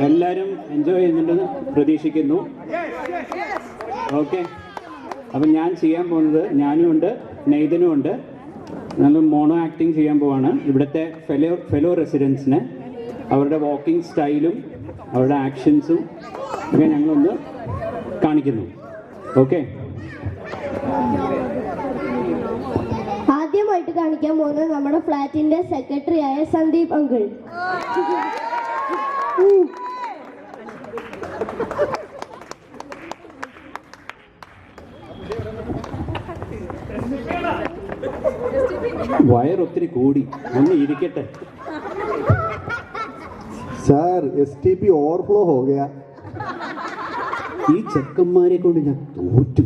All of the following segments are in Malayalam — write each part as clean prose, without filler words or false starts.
എല്ലാവരും എൻജോയ് ചെയ്യുന്നുണ്ടെന്ന് പ്രതീക്ഷിക്കുന്നു. ഓക്കെ, അപ്പം ഞാൻ ചെയ്യാൻ പോകുന്നത്, ഞാനും ഉണ്ട് നെയ്തനും ഉണ്ട്, നമ്മൾ മോണോ ആക്ടിങ് ചെയ്യാൻ പോവാണ്. ഇവിടുത്തെ ഫെലോ റെസിഡൻസിനെ അവരുടെ വാക്കിംഗ് സ്റ്റൈലും അവരുടെ ആക്ഷൻസും ഒക്കെ ഞങ്ങളൊന്ന് കാണിക്കുന്നു. ഓക്കെ, ആദ്യമായിട്ട് കാണിക്കാൻ പോകുന്നത് നമ്മുടെ ഫ്ലാറ്റിന്റെ സെക്രട്ടറി ആയ സന്ദീപ് അങ്കിൾ. വയറൊത്തിരി കൂടി, ഒന്ന് ഇരിക്കട്ടെ. सर STP ओवरफ्लो हो गया. ഈ ചെക്കന്മാരെ കൊണ്ട് ഞാൻ തോറ്റു.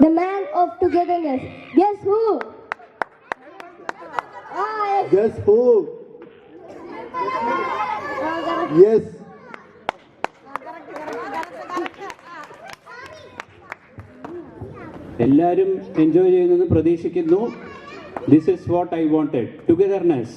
The man of togetherness. Guess who? Guess who? Yes. എല്ലാവരും എൻജോയ് ചെയ്യുന്നെന്ന് പ്രതീക്ഷിക്കുന്നു. This is what I wanted, togetherness.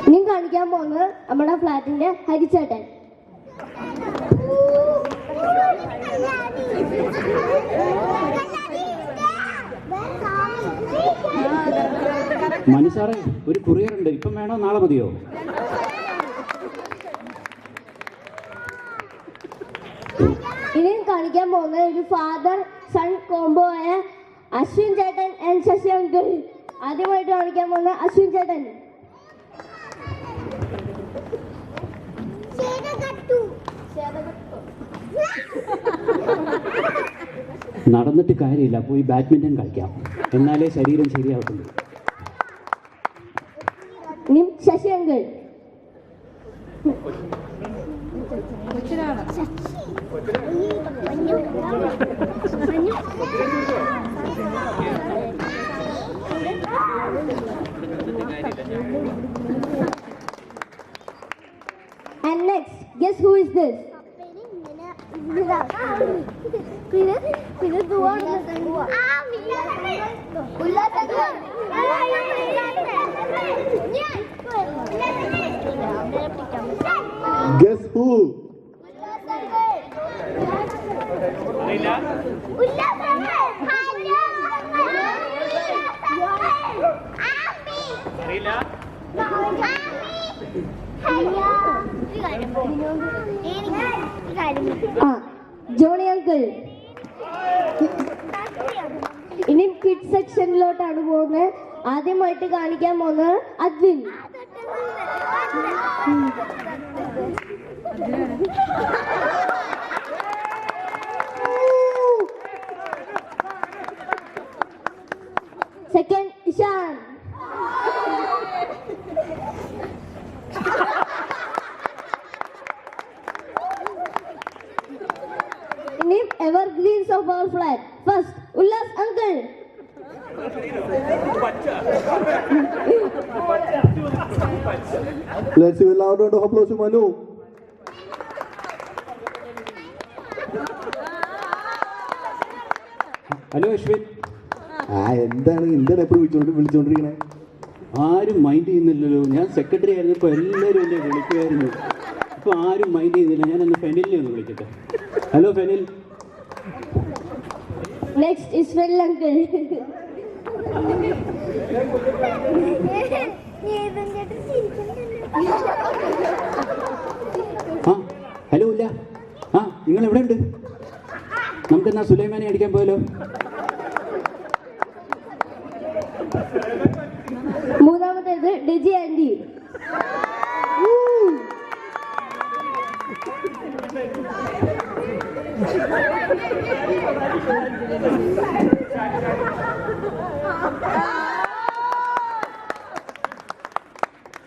ഇനി കാണിക്കാൻ പോകുന്നത് നമ്മുടെ ഫ്ലാറ്റിന്റെ ഹരിച്ചേട്ടൻ. മനു സാറേ, ഒരു കൊറിയർ ഉണ്ട്, ഇപ്പം വേണോ നാളെ മതിയോ? ഇനി കാണിക്കാൻ പോകുന്നത് ഒരു ഫാദർ സൺ കോംബോ ആയ അശ്വിൻ ചേട്ടൻ ആൻഡ് ശശി അങ്കിൾ. ആദ്യമായിട്ട് കാണിക്കാൻ പോകുന്ന അശ്വിൻ ചേട്ടൻ. നടന്നിട്ട് കാര്യമില്ല, പോയി ബാഡ്മിൻ്റൺ കളിക്കാം, എന്നാലേ ശരീരം ശരിയാവത്തുള്ളൂ. ഇനി Shashi uncle. And next, guess who is this? Guess who? Johnny uncle. ഇനി കിഡ് സെക്ഷനിലോട്ടാണ് പോകുന്നത്. ആദ്യമായിട്ട് കാണിക്കാൻ പോകുന്നത് അദ്വിൻ. സെക്കൻഡ് ഇഷാൻ. ഇനി evergreens of our flat. First Ullas uncle. Let's give a loud round of applause to Manu. Hello Ashwin. എന്താണ് എപ്പോഴും വിളിച്ചോണ്ടിരിക്കണേ? ആരും മൈൻഡ് ചെയ്യുന്നില്ലല്ലോ. ഞാൻ സെക്രട്ടറി ആയിരുന്നപ്പോൾ എല്ലാവരും എന്നെ വിളിക്കുമായിരുന്നു. ഇപ്പോൾ ആരും മൈൻഡ് ചെയ്യുന്നില്ല. ഞാൻ ഒന്ന് ഫെനിലിനെ ഒന്ന് വിളിക്കട്ടെ. Hello Fenil. Next is Fenil uncle. ആ ഹലോ ഇല്ല. ആ നിങ്ങൾ എവിടെ ഉണ്ട്? നമുക്കെന്നാ സുലൈമാനെ അടിക്കാൻ പോയല്ലോ. മൂന്നാമത്തേത് ഡെജി ആൻഡി.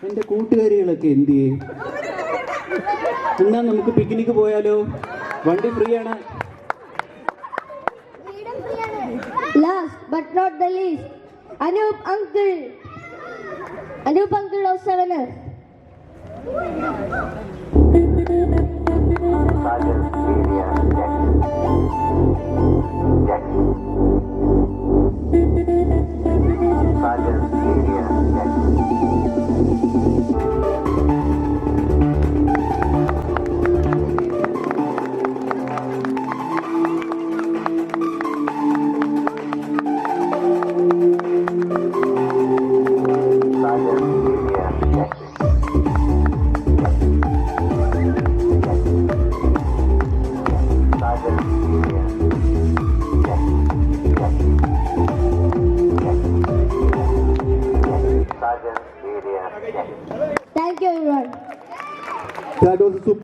എൻ്റെ കൂട്ടുകാരികളൊക്കെ എന്ത് ചെയ്യും? എന്നാ നമുക്ക് പിക്നിക്ക് പോയാലോ? വണ്ടി ഫ്രീ ആണ്. Last but not the least, Anup uncle of 7th. Thank you, everyone. That was a super.